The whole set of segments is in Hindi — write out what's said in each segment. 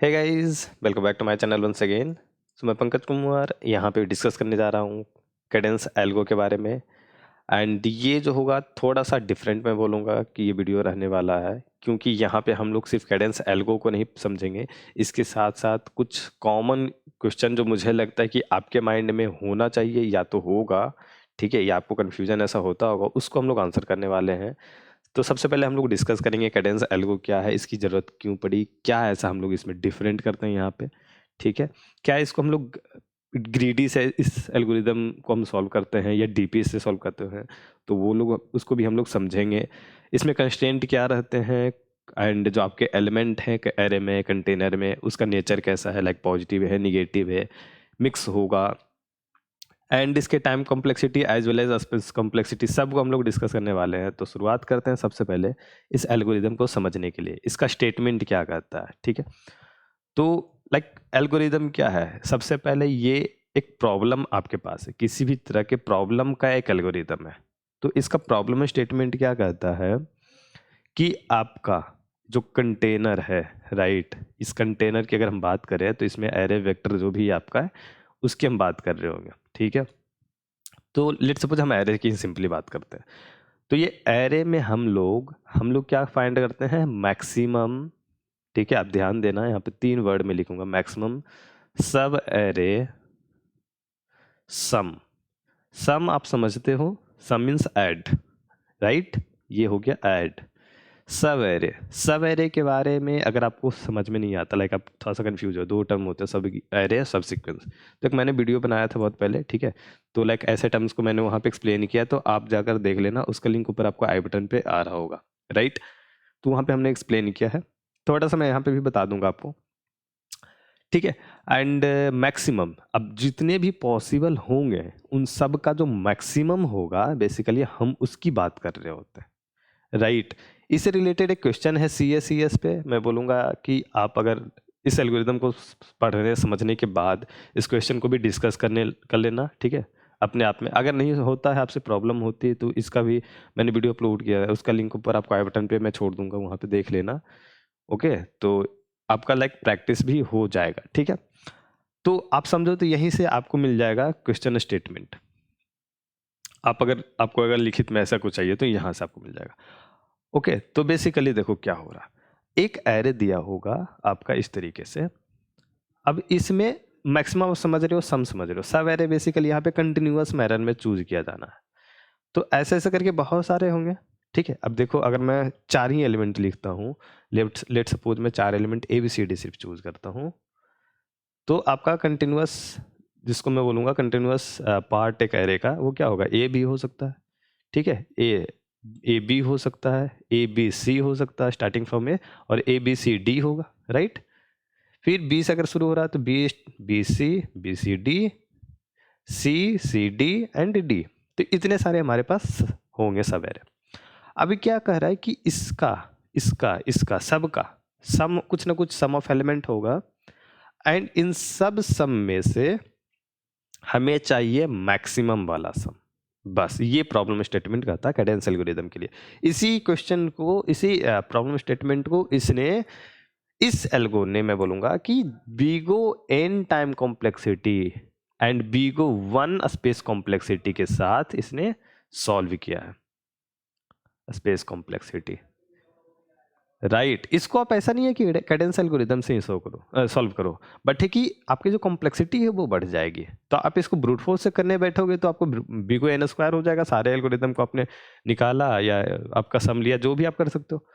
Hey guys, welcome back to my channel once again. So मैं पंकज कुमार यहाँ पे डिस्कस करने जा रहा हूँ कैडेंस एल्गो के बारे में। एंड ये जो होगा थोड़ा सा डिफरेंट मैं बोलूँगा कि ये वीडियो रहने वाला है, क्योंकि यहाँ पे हम लोग सिर्फ कैडेंस एल्गो को नहीं समझेंगे, इसके साथ साथ कुछ कॉमन क्वेश्चन जो मुझे लगता है कि आपके माइंड में होना चाहिए या तो होगा, ठीक है, या आपको कन्फ्यूजन ऐसा होता होगा, उसको हम लोग आंसर करने वाले हैं। तो सबसे पहले हम लोग डिस्कस करेंगे कैडेंस एल्गो क्या है, इसकी ज़रूरत क्यों पड़ी, क्या ऐसा हम लोग इसमें डिफरेंट करते हैं यहाँ पे, ठीक है। क्या इसको हम लोग ग्रीडी से इस एल्गोरिदम को हम सॉल्व करते हैं या डीपीएस से सॉल्व करते हैं, तो वो लोग उसको भी हम लोग समझेंगे। इसमें कंस्ट्रेंट क्या रहते हैं एंड जो आपके एलिमेंट हैं एरे में, कंटेनर में, उसका नेचर कैसा है, लाइक पॉजिटिव है, निगेटिव है, मिक्स होगा, एंड इसके time complexity as well as space complexity, सब को हम लोग डिस्कस करने वाले हैं। तो शुरुआत करते हैं सबसे पहले इस एल्गोरिदम को समझने के लिए, इसका स्टेटमेंट क्या कहता है, ठीक है। तो लाइक एल्गोरिदम क्या है, सबसे पहले ये एक प्रॉब्लम आपके पास है, किसी भी तरह के प्रॉब्लम का एक एल्गोरिदम है। तो इसका प्रॉब्लम स्टेटमेंट क्या कहता है कि आपका जो कंटेनर है, राइट, इस कंटेनर की अगर हम बात करें तो इसमें एरे वेक्टर जो भी आपका है उसकी हम बात कर रहे होंगे, ठीक है। तो लेट्स सपोज हम एरे की सिंपली बात करते हैं। तो ये एरे में हम लोग क्या फाइंड करते हैं, मैक्सिमम, ठीक है। आप ध्यान देना, यहाँ पे 3 वर्ड में लिखूंगा, मैक्सिमम सब एरे सम। सम आप समझते हो, सम मीन्स ऐड, राइट, ये हो गया ऐड। सब एरे के बारे में अगर आपको समझ में नहीं आता, लाइक आप थोड़ा सा कंफ्यूज हो, 2 टर्म होते हैं, सब एरे, सब सीक्वेंस। तो एक मैंने वीडियो बनाया था बहुत पहले, ठीक है। तो लाइक ऐसे टर्म्स को मैंने वहाँ पे एक्सप्लेन किया, तो आप जाकर देख लेना, उसका लिंक ऊपर आपको आई बटन पे आ रहा होगा, राइट। तो वहाँ पे हमने एक्सप्लेन किया है, थोड़ा सा मैं यहाँ पे भी बता दूंगा आपको, ठीक है। एंड मैक्सिमम, अब जितने भी पॉसिबल होंगे उन सब का जो मैक्सिमम होगा, बेसिकली हम उसकी बात कर रहे होते हैं, राइट। इससे रिलेटेड एक क्वेश्चन है सी एस पे, मैं बोलूँगा कि आप अगर इस एल्गोरिदम को पढ़ने समझने के बाद इस क्वेश्चन को भी डिस्कस कर लेना, ठीक है, अपने आप में। अगर नहीं होता है, आपसे प्रॉब्लम होती है, तो इसका भी मैंने वीडियो अपलोड किया है, उसका लिंक ऊपर आपको आई बटन पे मैं छोड़ दूंगा, वहाँ पे देख लेना, ओके। तो आपका लाइक प्रैक्टिस भी हो जाएगा, ठीक है। तो आप समझो तो यहीं से आपको मिल जाएगा क्वेश्चन स्टेटमेंट। आपको अगर लिखित में ऐसा कुछ चाहिए तो यहाँ से आपको मिल जाएगा, ओके। तो बेसिकली देखो क्या हो रहा, एक एरे दिया होगा आपका इस तरीके से। अब इसमें मैक्सिमम समझ रहे हो, सम समझ रहे हो, सब एरे बेसिकली यहाँ पे कंटिन्यूअस मैनर में चूज किया जाना है। तो ऐसे ऐसे करके बहुत सारे होंगे, ठीक है। अब देखो, अगर मैं 4 ही एलिमेंट लिखता हूँ, लेट सपोज मैं 4 element A B C D सिर्फ चूज करता हूँ, तो आपका कंटिन्यूअस, जिसको मैं बोलूँगा कंटिन्यूअस पार्ट एक एरे का, वो क्या होगा, ए बी हो सकता है, ठीक है। ए बी हो सकता है, ए बी सी हो सकता है स्टार्टिंग फ्रॉम ए, और ए बी सी डी होगा, राइट। फिर बी से अगर शुरू हो रहा है तो B C D, C D and D. तो इतने सारे हमारे पास होंगे सब एरे। अभी क्या कह रहा है कि इसका इसका इसका सबका सम, कुछ ना कुछ सम ऑफ एलिमेंट होगा, एंड इन सब सम में से हमें चाहिए मैक्सिमम वाला सम। बस ये प्रॉब्लम स्टेटमेंट कहता है कैडेंस एल्गोरिदम के लिए। इसी क्वेश्चन को, इसी प्रॉब्लम स्टेटमेंट को इसने, इस एल्गो ने, मैं बोलूंगा कि big O n time complexity and big O 1 space complexity के साथ इसने सॉल्व किया है, स्पेस कॉम्प्लेक्सिटी, राइट। इसको आप ऐसा नहीं है कि कैडेंस एल्गोरिदम से ही सॉल्व करो, बट है कि आपकी जो कॉम्प्लेक्सिटी है वो बढ़ जाएगी। तो आप इसको ब्रूट फोर्स से करने बैठोगे तो आपको बीगो एन स्क्वायर हो जाएगा, सारे एल्गोरिदम को आपने निकाला या आपका सम लिया, जो भी आप कर सकते हो,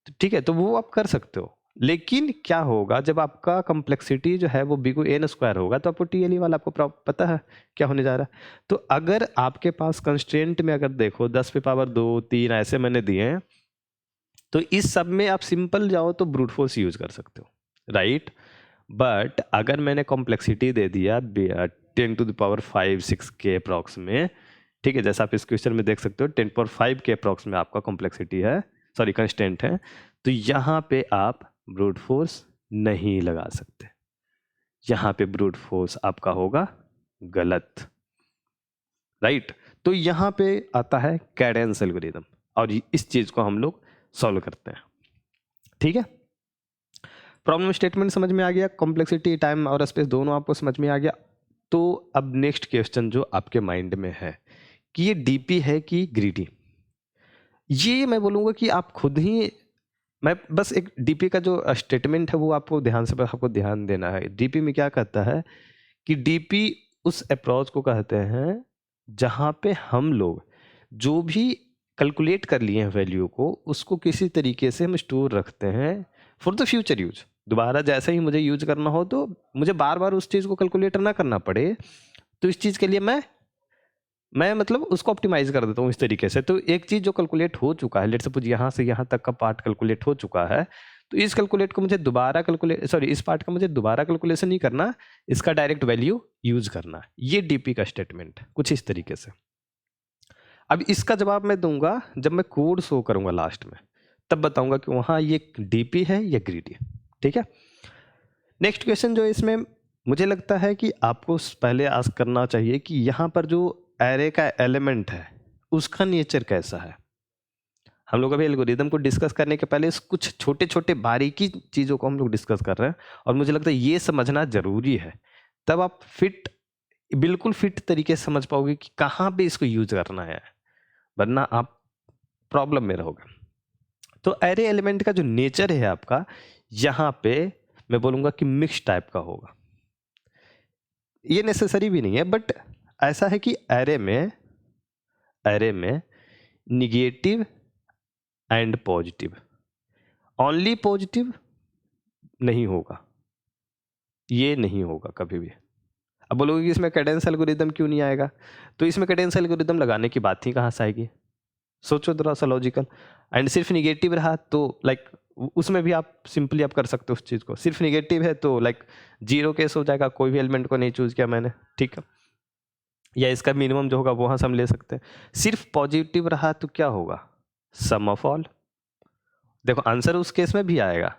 तो ठीक है, तो वो आप कर सकते हो। लेकिन क्या होगा, जब आपका कॉम्प्लेक्सिटी जो है वो बीगो एन स्क्वायर होगा, तो आपको टीएलई वाला आपको पता है क्या होने जा रहा है। तो अगर आपके पास कंस्ट्रेंट में अगर देखो 10 पे पावर 2 3 ऐसे मैंने दिए हैं, तो इस सब में आप सिंपल जाओ तो ब्रूट फोर्स यूज कर सकते हो, राइट। बट अगर मैंने कॉम्प्लेक्सिटी दे दिया 10⁵ के अप्रॉक्स में, ठीक है, जैसा आप इस क्वेश्चन में देख सकते हो 10⁵ के अप्रॉक्स में आपका कॉम्प्लेक्सिटी है, सॉरी कंस्टेंट है, तो यहाँ पे आप ब्रूट फोर्स नहीं लगा सकते, यहाँ पे ब्रूट फोर्स आपका होगा गलत, राइट। तो यहाँ पे आता है कैडेंस एल्गोरिदम, और इस चीज को हम लोग सॉल्व करते हैं, ठीक है। प्रॉब्लम स्टेटमेंट समझ में आ गया, कॉम्प्लेक्सिटी, टाइम और स्पेस दोनों आपको समझ में आ गया। तो अब नेक्स्ट क्वेश्चन जो आपके माइंड में है कि ये डीपी है कि ग्रीडी, ये मैं बोलूँगा कि आप खुद ही, मैं बस एक डीपी का जो स्टेटमेंट है वो आपको ध्यान से, आपको ध्यान देना है। डीपी में क्या कहता है कि डीपी उस अप्रोच को कहते हैं जहाँ पे हम लोग जो भी कैलकुलेट कर लिए हैं वैल्यू को, उसको किसी तरीके से हम स्टोर रखते हैं फॉर द फ्यूचर यूज। दोबारा जैसे ही मुझे यूज करना हो तो मुझे बार बार उस चीज़ को कैलकुलेट ना करना पड़े, तो इस चीज़ के लिए मैं मतलब उसको ऑप्टिमाइज कर देता हूँ इस तरीके से। तो एक चीज़ जो कैलकुलेट हो चुका है, लेट्स सपोज यहाँ से यहाँ तक का पार्ट कैलकुलेट हो चुका है, तो इस कैलकुलेट को मुझे दोबारा इस पार्ट का मुझे दोबारा कैलकुलेशन नहीं करना, इसका डायरेक्ट वैल्यू यूज करना। ये डीपी का स्टेटमेंट कुछ इस तरीके से। अब इसका जवाब मैं दूंगा जब मैं कोड शो करूंगा लास्ट में, तब बताऊंगा कि वहां ये डीपी है या ग्रीडी। ठीक है, नेक्स्ट क्वेश्चन जो इसमें मुझे लगता है कि आपको पहले आस्क करना चाहिए कि यहाँ पर जो एरे का एलिमेंट है उसका नेचर कैसा है। हम लोग अभी एल्गोरिदम को डिस्कस करने के पहले कुछ छोटे छोटे बारीकी चीज़ों को हम लोग डिस्कस कर रहे हैं, और मुझे लगता है ये समझना जरूरी है, तब आप बिल्कुल फिट तरीके से समझ पाओगे कि कहाँ पे इसको यूज करना है, वरना आप प्रॉब्लम में रहोगे। तो एरे एलिमेंट का जो नेचर है आपका, यहाँ पे मैं बोलूँगा कि मिक्स टाइप का होगा। ये नेसेसरी भी नहीं है, बट ऐसा है कि एरे में negative and positive, only positive नहीं होगा, ये नहीं होगा कभी भी। अब बोलोगे कि इसमें कैडेंस एल्गोरिदम क्यों नहीं आएगा, तो इसमें कैडेंस एल्गोरिदम लगाने की बात ही कहाँ से आएगी, सोचो थोड़ा सा लॉजिकल। एंड सिर्फ निगेटिव रहा तो लाइक उसमें भी आप सिंपली आप कर सकते हो उस चीज़ को, सिर्फ निगेटिव है तो लाइक जीरो केस हो जाएगा, कोई भी एलिमेंट को नहीं चूज किया मैंने, ठीक है, या इसका मिनिमम जो होगा वहाँ से हम ले सकते हैं। सिर्फ पॉजिटिव रहा तो क्या होगा, सम ऑफ ऑल। देखो आंसर उस केस में भी आएगा,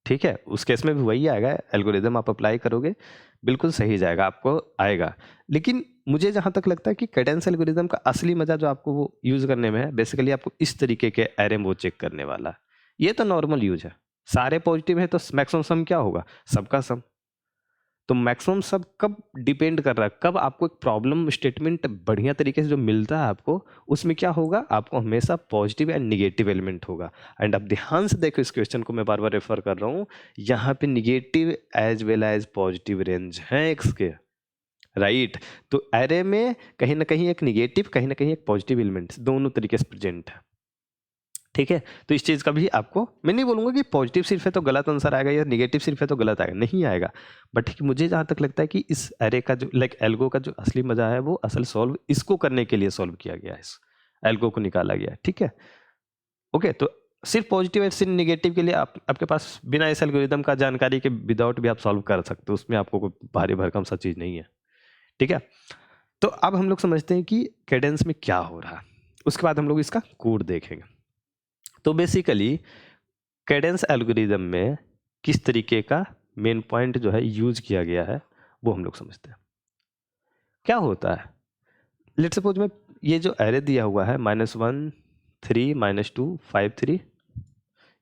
ठीक है, उस केस में भी वही आएगा, एल्गोरिदम आप अप्लाई करोगे बिल्कुल सही जाएगा, आपको आएगा। लेकिन मुझे जहाँ तक लगता है कि कैडेंस एल्गोरिदम का असली मजा जो आपको वो यूज करने में है, बेसिकली आपको इस तरीके के एरे वो चेक करने वाला है। ये तो नॉर्मल यूज है, सारे पॉजिटिव है तो मैक्सिमम सम क्या होगा, सबका सम। तो मैक्सिमम सब कब डिपेंड कर रहा है, कब आपको एक प्रॉब्लम स्टेटमेंट बढ़िया तरीके से जो मिलता है आपको, उसमें क्या होगा, आपको हमेशा पॉजिटिव एंड निगेटिव एलिमेंट होगा। एंड अब ध्यान से देखो इस क्वेश्चन को, मैं बार बार रेफर कर रहा हूँ, यहाँ पे negative as well as positive range है एक्स के, राइट। तो एरे में कहीं ना कहीं एक निगेटिव, कहीं ना कहीं एक पॉजिटिव एलिमेंट दोनों तरीके से प्रेजेंट है, ठीक है। तो इस चीज़ का भी आपको, मैं नहीं बोलूँगा कि पॉजिटिव सिर्फ है तो गलत आंसर आएगा या निगेटिव सिर्फ है तो गलत आएगा, नहीं आएगा। बट ठीक, मुझे जहाँ तक लगता है कि इस एरे का जो लाइक एल्गो का जो असली मजा है वो असल सॉल्व इसको करने के लिए सॉल्व किया गया है, इस एल्गो को निकाला गया है, ठीक है। ओके, तो सिर्फ पॉजिटिव और सिर्फ निगेटिव के लिए आपके पास बिना इस एल्गोरिदम का जानकारी के विदाउट भी आप सॉल्व कर सकते हो, उसमें आपको कोई भारी भरकम सा चीज़ नहीं है, ठीक है। तो अब हम लोग समझते हैं कि कैडेंस में क्या हो रहा है, उसके बाद हम लोग इसका कोड देखेंगे। तो बेसिकली कैडेंस एल्गोरिदम में किस तरीके का मेन पॉइंट जो है यूज किया गया है वो हम लोग समझते हैं। क्या होता है, लेट्स सपोज में ये जो एरे दिया हुआ है -1 3 -2 5 3,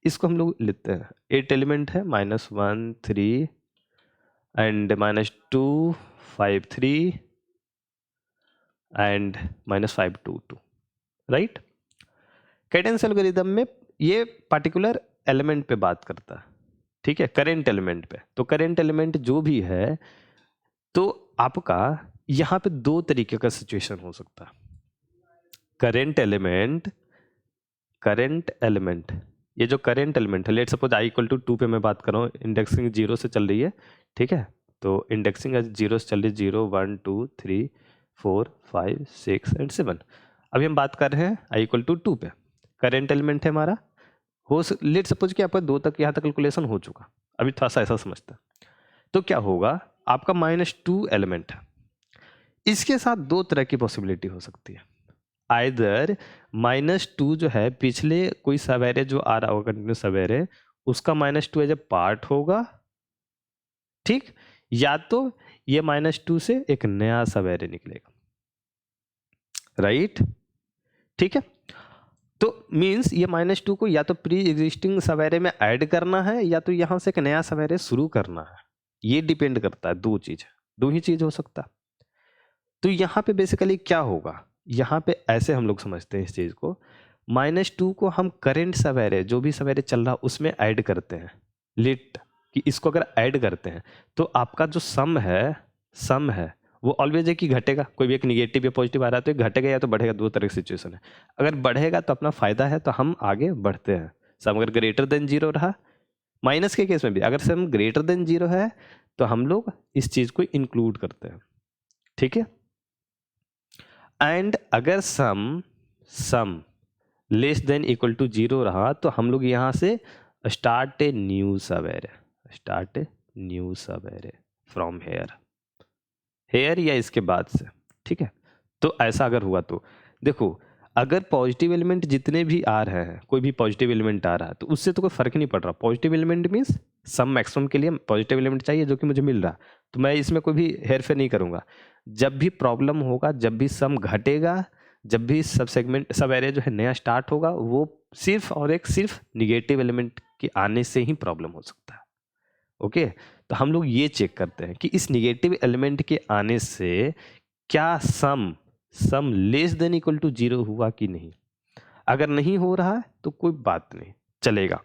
इसको हम लोग लेते हैं 8 एलिमेंट है, -1 3 and -2 5 3 and -5 2 2, right. Cadence algorithm में ये पर्टिकुलर एलिमेंट पे बात करता है, ठीक है, करेंट एलिमेंट पे। तो करेंट एलिमेंट जो भी है, तो आपका यहाँ पे दो तरीके का सिचुएशन हो सकता है। करेंट एलिमेंट, ये जो करेंट एलिमेंट है, लेट सपोज i = 2 पे मैं बात कर रहा हूँ, इंडेक्सिंग 0 से चल रही है, ठीक है। तो इंडेक्सिंग 0 से चल रही है, 0 1 2 3 4 5 6 एंड 7। अभी हम बात कर रहे हैं i = 2 पे, करेंट एलिमेंट है हमारा, लेट सपोज कि आपका 2 तक यहाँ तक कैलकुलेशन हो चुका। अभी थोड़ा सा ऐसा समझता है, तो क्या होगा, आपका -2 एलिमेंट है, इसके साथ दो तरह की पॉसिबिलिटी हो सकती है। आइदर -2 जो है पिछले कोई सवेरे जो आ रहा होगा कंटिन्यूस सवेरे, उसका -2 एज ए पार्ट होगा, ठीक, या तो ये -2 से एक नया सवेरे निकलेगा, राइट, ठीक है। तो मीन्स ये -2 को या तो प्री एग्जिस्टिंग सब एरे में ऐड करना है या तो यहाँ से एक नया सब एरे शुरू करना है। ये डिपेंड करता है, दो ही चीज हो सकता है। तो यहाँ पे बेसिकली क्या होगा, यहाँ पे ऐसे हम लोग समझते हैं इस चीज को, -2 को हम करेंट सब एरे जो भी सब एरे चल रहा उसमें ऐड करते हैं। लिट कि इसको अगर ऐड करते हैं तो आपका जो सम है वो ऑलवेज है कि घटेगा। कोई भी एक निगेटिव या पॉजिटिव आ रहा है तो एक घटेगा या तो बढ़ेगा, दो तरह की सिचुएशन है। अगर बढ़ेगा तो अपना फायदा है, तो हम आगे बढ़ते हैं। सम अगर ग्रेटर देन 0 रहा, माइनस के केस में भी अगर सम ग्रेटर देन 0 है तो हम लोग इस चीज को इंक्लूड करते हैं, ठीक है। एंड अगर sum less than equal to 0 रहा तो हम लोग यहां से स्टार्ट ए न्यू सब एरे फ्रॉम हेयर या इसके बाद से, ठीक है। तो ऐसा अगर हुआ तो देखो, अगर पॉजिटिव एलिमेंट जितने भी आ रहे हैं, कोई भी पॉजिटिव एलिमेंट आ रहा है तो उससे तो कोई फर्क नहीं पड़ रहा। पॉजिटिव एलिमेंट मीन्स सम मैक्सिमम के लिए पॉजिटिव एलिमेंट चाहिए जो कि मुझे मिल रहा, तो मैं इसमें कोई भी हेरफेर नहीं करूंगा। जब भी प्रॉब्लम होगा, जब भी सम घटेगा, जब भी सब एरे जो है नया स्टार्ट होगा, वो सिर्फ निगेटिव एलिमेंट के आने से ही प्रॉब्लम हो सकता है। ओके, तो हम लोग ये चेक करते हैं कि इस निगेटिव एलिमेंट के आने से क्या sum less than equal to 0 हुआ कि नहीं। अगर नहीं हो रहा है तो कोई बात नहीं, चलेगा।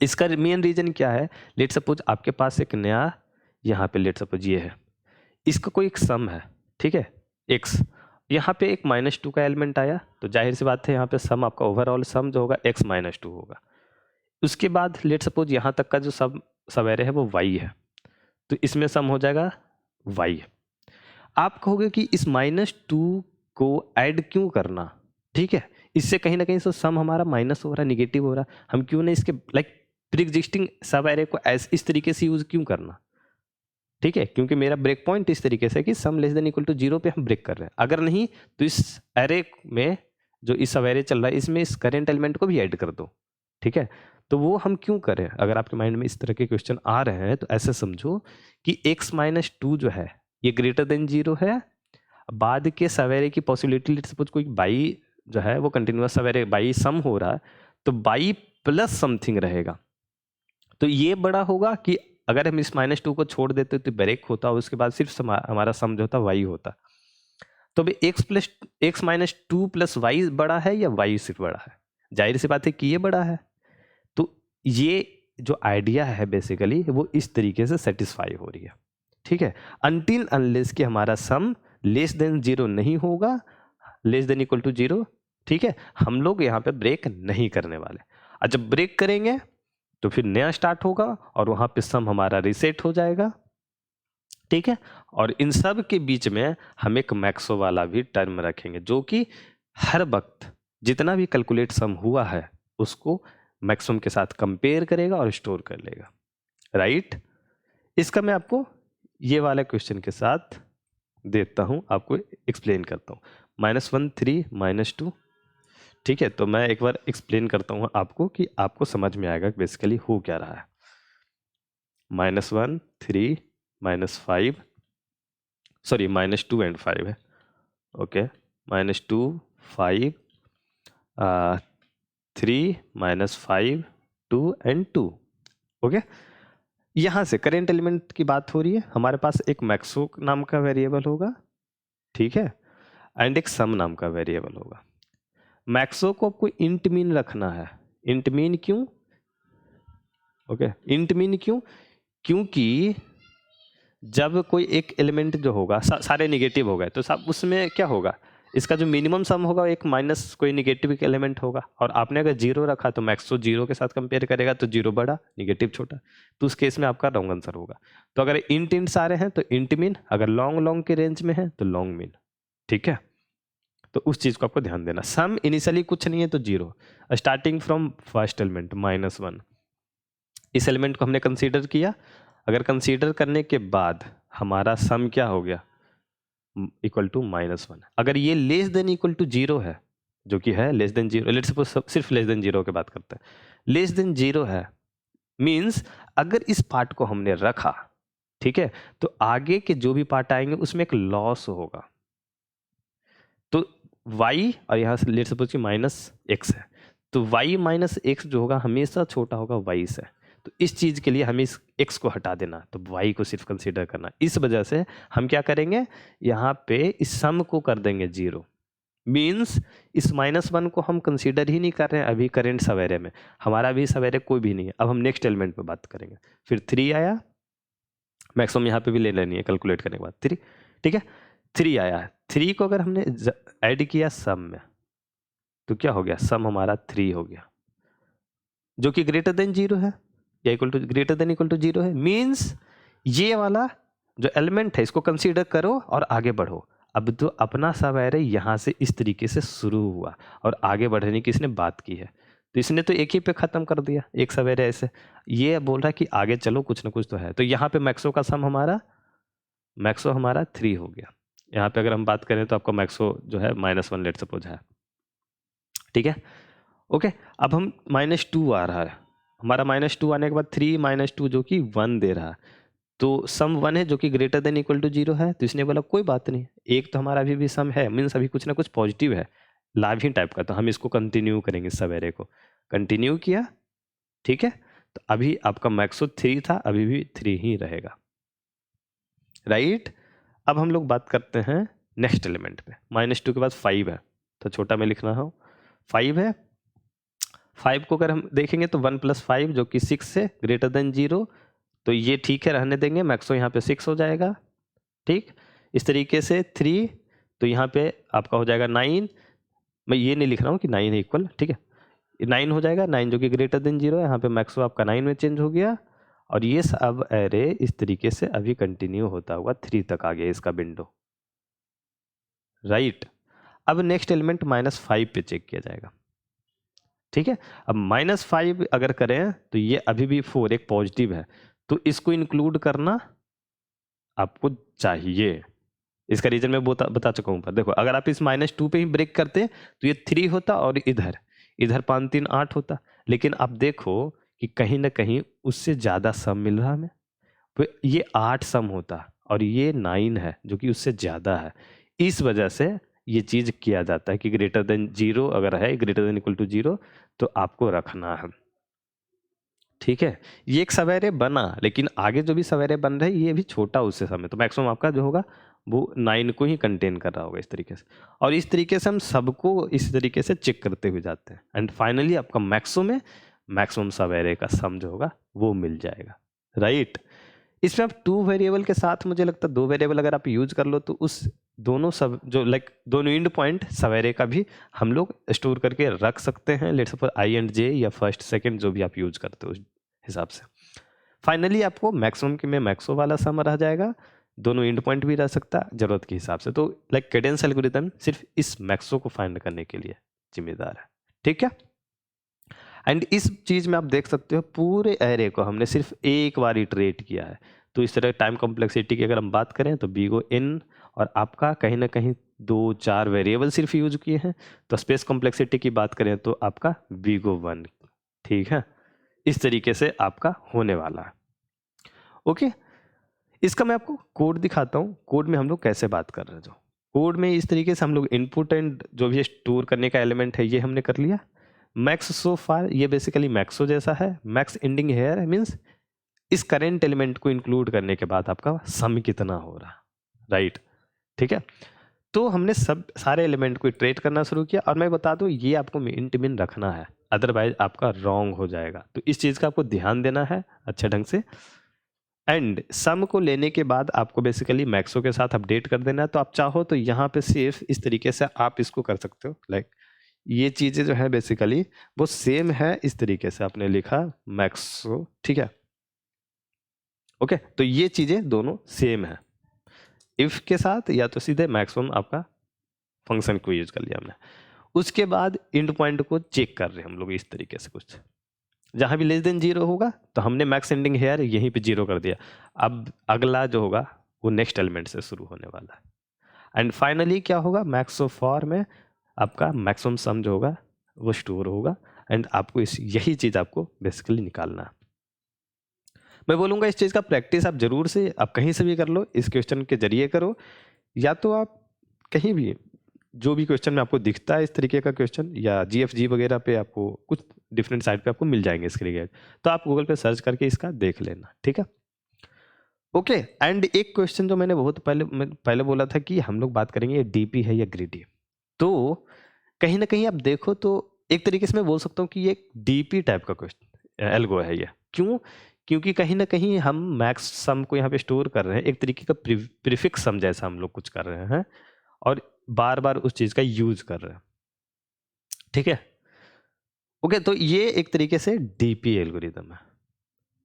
इसका मेन रीजन क्या है, लेट सपोज आपके पास एक नया, यहाँ पे लेट सपोज ये है, इसका कोई एक सम है, ठीक है, x, यहाँ पे एक -2 का एलिमेंट आया तो जाहिर सी बात है यहाँ पे सम आपका ओवरऑल सम जो होगा x -2 होगा। उसके बाद लेट सपोज यहाँ तक का जो सब एरे है वो y है, तो इसमें सम हो जाएगा y। आप कहोगे कि इस -2 को ऐड क्यों करना, ठीक है, इससे कहीं ना कहीं से सम हमारा माइनस हो रहा है, निगेटिव हो रहा है, हम क्यों नहीं इसके लाइक प्री एग्जिस्टिंग सब एरे को इस तरीके से यूज क्यों करना, ठीक है, क्योंकि मेरा ब्रेक पॉइंट इस तरीके से कि sum less than equal to 0 पे हम ब्रेक कर रहे हैं। अगर नहीं तो इस एरे में जो इस सब एरे चल रहा है इसमें इस करेंट एलिमेंट को भी ऐड कर दो, ठीक है। तो वो हम क्यों करें, अगर आपके माइंड में इस तरह के क्वेश्चन आ रहे हैं तो ऐसे समझो कि x -2 जो है ये ग्रेटर देन 0 है। बाद के सवेरे की पॉसिबिलिटी, लेट्स सपोज कोई बाई जो है वो कंटिन्यूअस सवेरे बाई सम हो रहा है तो बाई प्लस समथिंग रहेगा, तो ये बड़ा होगा कि अगर हम इस -2 को छोड़ देते तो ब्रेक होता, उसके बाद सिर्फ हमारा सम जो होता y होता। तो अभी x -2 प्लस y बड़ा है या y सिर्फ बड़ा है, जाहिर सी बात है कि ये बड़ा है। तो ये जो आइडिया है बेसिकली वो इस तरीके से सेटिस्फाई हो रही है, ठीक है, अनटिल अनलेस कि हमारा सम लेस देन 0 नहीं होगा, लेस देन इक्वल टू 0, ठीक है, हम लोग यहाँ पे ब्रेक नहीं करने वाले। और जब ब्रेक करेंगे तो फिर नया स्टार्ट होगा और वहां पे सम हमारा रीसेट हो जाएगा, ठीक है। और इन सब के बीच में हम एक मैक्सो वाला भी टर्म रखेंगे जो कि हर वक्त जितना भी कैलकुलेट सम हुआ है उसको मैक्सिमम के साथ कंपेयर करेगा और स्टोर कर लेगा, राइट। इसका मैं आपको ये वाले क्वेश्चन के साथ देता हूं, आपको एक्सप्लेन करता हूं। -1 3 -2, ठीक है, तो मैं एक बार एक्सप्लेन करता हूं आपको कि आपको समझ में आएगा बेसिकली हो क्या रहा है। -1 3 -5, सॉरी -2 एंड 5 है, ओके, -2 5 3 -5 2 एंड 2, ओके। यहां से करेंट एलिमेंट की बात हो रही है, हमारे पास एक मैक्सो नाम का वेरिएबल होगा, ठीक है, एंड एक सम नाम का वेरिएबल होगा। मैक्सो को आपको इंट मीन रखना है। इंट मीन क्यों, ओके, इंट मीन क्यों, क्योंकि जब कोई एक एलिमेंट जो होगा सारे निगेटिव हो गए तो सब उसमें क्या होगा, इसका जो मिनिमम सम होगा एक माइनस कोई निगेटिव एलिमेंट होगा, और आपने अगर 0 रखा तो मैक्सो 0 के साथ कंपेयर करेगा तो 0 बड़ा निगेटिव छोटा, तो उस केस में आपका रॉन्ग आंसर होगा। तो अगर इंट सारे हैं तो इंट मीन, अगर लॉन्ग के रेंज में है तो लॉन्ग मीन, ठीक है। तो उस चीज को आपको ध्यान देना। सम इनिशियली कुछ नहीं है तो 0, स्टार्टिंग फ्रॉम फर्स्ट एलिमेंट -1, इस एलिमेंट को हमने कंसीडर किया। अगर कंसीडर करने के बाद हमारा सम क्या हो गया, इक्वल टू -1। अगर ये लेस देन इक्वल टू 0 है, जो कि है लेस देन 0, लेट्स सपोज सिर्फ लेस देन 0 की बात करते हैं, लेस देन 0 है मींस अगर इस पार्ट को हमने रखा, ठीक है, तो आगे के जो भी पार्ट आएंगे उसमें एक लॉस होगा। तो y और यहाँ से लेट सपोज कि -x है, तो y - x जो होगा हमेशा छोटा होगा y से। तो इस चीज़ के लिए हमें इस x को हटा देना, तो y को सिर्फ कंसीडर करना। इस वजह से हम क्या करेंगे, यहाँ पे इस सम को कर देंगे 0। मीन्स इस -1 को हम कंसीडर ही नहीं कर रहे हैं अभी करेंट सवेरे में, हमारा अभी सवेरे कोई भी नहीं है। अब हम नेक्स्ट एलिमेंट पे बात करेंगे। फिर 3 आया, मैक्सिमम यहाँ पे भी ले लेनी है कैलकुलेट करने के बाद 3, ठीक है। 3 आया है, 3 को अगर हमने ऐड किया सम में तो क्या हो गया, सम हमारा 3 हो गया, जो कि ग्रेटर देन 0 है या equal to greater than equal to 0 है। मीन्स ये वाला जो एलिमेंट है इसको कंसीडर करो और आगे बढ़ो। अब तो अपना सब एरे यहाँ से इस तरीके से शुरू हुआ और आगे बढ़ने की इसने बात की है, तो इसने तो एक ही पे ख़त्म कर दिया, एक सवेरे ऐसे। ये बोल रहा है कि आगे चलो, कुछ ना कुछ तो है। तो यहाँ पे मैक्सो का सम मैक्सो हमारा 3 हो गया। यहाँ पे अगर हम बात करें तो आपका मैक्सो जो है -1 लेट सपोज है, ठीक है। ओके, अब हम -2 आ रहा है हमारा, -2 आने के बाद 3 - 2 जो कि 1 दे रहा है, तो सम 1 है जो कि ग्रेटर देन इक्वल टू 0 है। तो इसने बोला कोई बात नहीं, एक तो हमारा अभी भी सम है, मीन्स अभी कुछ ना कुछ पॉजिटिव है, लाभ ही टाइप का, तो हम इसको कंटिन्यू करेंगे, सवेरे को कंटिन्यू किया, ठीक है। तो अभी आपका मैक्सो 3 था, अभी भी 3 ही रहेगा, राइट। अब हम लोग बात करते हैं नेक्स्ट एलिमेंट पे। -2 के बाद 5 है, तो छोटा में लिखना हो 5 है। 5 को अगर हम देखेंगे तो 1 + 5 जो कि 6 से ग्रेटर देन 0, तो ये ठीक है, रहने देंगे। मैक्सो यहाँ पे 6 हो जाएगा, ठीक। इस तरीके से 3, तो यहाँ पे आपका हो जाएगा 9। मैं ये नहीं लिख रहा हूँ कि 9 है इक्वल, ठीक है, 9 हो जाएगा, 9 जो कि ग्रेटर देन 0 है। यहाँ पे मैक्सो आपका 9 में चेंज हो गया, और ये सब एरे इस तरीके से अभी कंटिन्यू होता हुआ 3 तक आ गया इसका विंडो, राइट। अब नेक्स्ट एलिमेंट -5 पे चेक किया जाएगा, ठीक है। अब -5 अगर करें तो ये अभी भी 4 एक पॉजिटिव है, तो इसको इंक्लूड करना आपको चाहिए। इसका रीजन मैं बता चुका हूँ ऊपर। देखो, अगर आप इस -2 पे ही ब्रेक करते तो ये 3 होता और इधर 5 3 8 होता, लेकिन आप देखो कि कहीं ना कहीं उससे ज़्यादा सम मिल रहा हमें, तो ये 8 सम होता और ये 9 है जो कि उससे ज़्यादा है। इस वजह से ये चीज़ किया जाता है कि ग्रेटर देन 0 अगर है, ग्रेटर देन इक्वल टू 0, तो आपको रखना है, ठीक है। ये एक सवेरे बना, लेकिन आगे जो भी सवेरे बन रहे हैं ये भी छोटा उससे समय, तो मैक्सिमम आपका जो होगा वो 9 को ही कंटेन कर रहा होगा इस तरीके से। और इस तरीके से हम सबको इस तरीके से चेक करते हुए जाते हैं, एंड फाइनली आपका मैक्सिमम सवेरे का सम जो होगा वो मिल जाएगा, राइट। इसमें आप 2 वेरिएबल के साथ मुझे लगता है 2 वेरिएबल अगर आप यूज कर लो तो उस दोनों सब जो दोनों एंड पॉइंट सवेरे का भी हम लोग स्टोर करके रख सकते हैं। लेट्स सपोज आई एंड जे या फर्स्ट सेकंड जो भी आप यूज करते हो उस हिसाब से। फाइनली आपको मैक्सिमम के में मैक्सो वाला सम रह जाएगा, दोनों एंड पॉइंट भी रह सकता है जरूरत के हिसाब से। तो कैडेंस एल्गोरिथम सिर्फ इस मैक्सो को फाइंड करने के लिए जिम्मेदार है, ठीक है। एंड इस चीज में आप देख सकते हो पूरे एरे को हमने सिर्फ एक बार इटरेट किया है। तो इस तरह टाइम कॉम्प्लेक्सिटी की अगर हम बात करें तो बीगो n, और आपका कहीं ना कहीं 2-4 वेरिएबल सिर्फ यूज किए हैं। तो स्पेस कॉम्प्लेक्सिटी की बात करें तो आपका बीगो 1, ठीक है। इस तरीके से आपका होने वाला है, ओके। इसका मैं आपको कोड दिखाता हूँ, कोड में हम लोग कैसे बात कर रहे हैं। जो कोड में इस तरीके से हम लोग इनपुट एंड जो भी स्टोर करने का एलिमेंट है ये हमने कर लिया। मैक्स सो फार ये बेसिकली मैक्सो जैसा है, मैक्स एंडिंग हेयर मीन्स इस करेंट एलिमेंट को इंक्लूड करने के बाद आपका सम कितना हो रहा, राइट, ठीक है। तो हमने सब सारे एलिमेंट को इटरेट करना शुरू किया, और मैं बता दूं ये आपको मिन टू मिन रखना है, अदरवाइज आपका रॉन्ग हो जाएगा। तो इस चीज़ का आपको ध्यान देना है अच्छे ढंग से। एंड सम को लेने के बाद आपको बेसिकली मैक्सो के साथ अपडेट कर देना है। तो आप चाहो तो यहाँ पे सिर्फ इस तरीके से आप इसको कर सकते हो, ये चीज़ें जो है बेसिकली वो सेम है। इस तरीके से आपने लिखा मैक्सो, ठीक है, ओके। तो ये चीज़ें दोनों सेम है, इफ के साथ या तो सीधे मैक्सिमम आपका फंक्शन को यूज कर लिया हमने। उसके बाद एंड पॉइंट को चेक कर रहे हैं हम लोग इस तरीके से, कुछ जहां भी लेस देन 0 होगा तो हमने मैक्स एंडिंग हेयर यहीं पे 0 कर दिया। अब अगला जो होगा वो नेक्स्ट एलिमेंट से शुरू होने वाला है। एंड फाइनली क्या होगा, मैक्सो फॉर में आपका मैक्सिमम सम जो होगा वो स्टोर होगा। एंड आपको यही चीज़ आपको बेसिकली निकालना है। मैं बोलूँगा इस चीज़ का प्रैक्टिस आप जरूर से आप कहीं से भी कर लो, इस क्वेश्चन के जरिए करो, या तो आप कहीं भी जो भी क्वेश्चन में आपको दिखता है इस तरीके का क्वेश्चन, या GFG वगैरह पे आपको कुछ डिफरेंट साइट पे आपको मिल जाएंगे इसके रिगार्ड, तो आप गूगल पे सर्च करके इसका देख लेना, ठीक है। ओके, एंड एक क्वेश्चन जो मैंने बहुत पहले बोला था कि हम लोग बात करेंगे ये डीपी है या ग्रीडी, तो कहीं ना कहीं आप देखो तो एक तरीके से मैं बोल सकता हूँ कि ये एक डीपी टाइप का क्वेश्चन एल्गो है ये। क्यों? क्योंकि कहीं ना कहीं हम मैक्स सम को यहाँ पे स्टोर कर रहे हैं, एक तरीके का प्रीफिक्स सम जैसा हम लोग कुछ कर रहे हैं, और बार बार उस चीज़ का यूज कर रहे हैं, ठीक है। ओके, तो ये एक तरीके से डीपी एल्गोरिदम है।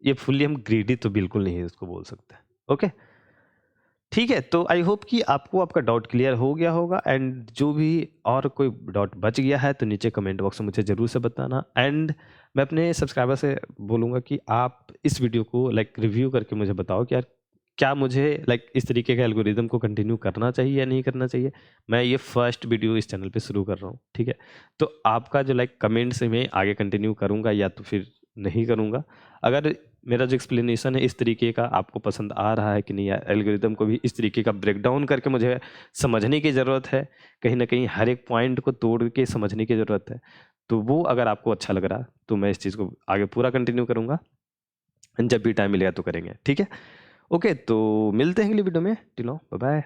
ये फुल्ली हम ग्रीडी तो बिल्कुल नहीं इसको बोल सकते। ओके, ठीक है, तो आई होप कि आपको आपका डाउट क्लियर हो गया होगा, एंड जो भी और कोई डाउट बच गया है तो नीचे कमेंट बॉक्स में मुझे ज़रूर से बताना। एंड मैं अपने सब्सक्राइबर से बोलूँगा कि आप इस वीडियो को लाइक रिव्यू करके मुझे बताओ कि यार क्या मुझे लाइक इस तरीके का एल्गोरिदम को कंटिन्यू करना चाहिए या नहीं करना चाहिए। मैं ये फर्स्ट वीडियो इस चैनल पे शुरू कर रहा हूँ, ठीक है। तो आपका जो लाइक कमेंट से मैं आगे कंटिन्यू करूँगा या तो फिर नहीं करूँगा। अगर मेरा जो एक्सप्लेनेशन है इस तरीके का आपको पसंद आ रहा है कि नहीं, एल्गोरिदम को भी इस तरीके का ब्रेक डाउन करके मुझे समझने की ज़रूरत है, कहीं ना कहीं हर एक पॉइंट को तोड़ के समझने की ज़रूरत है, तो वो अगर आपको अच्छा लग रहा तो मैं इस चीज़ को आगे पूरा कंटिन्यू करूँगा, जब भी टाइम मिलेगा तो करेंगे, ठीक है। ओके, तो मिलते हैं अगली वीडियो में, टिल नाउ बाय बाय।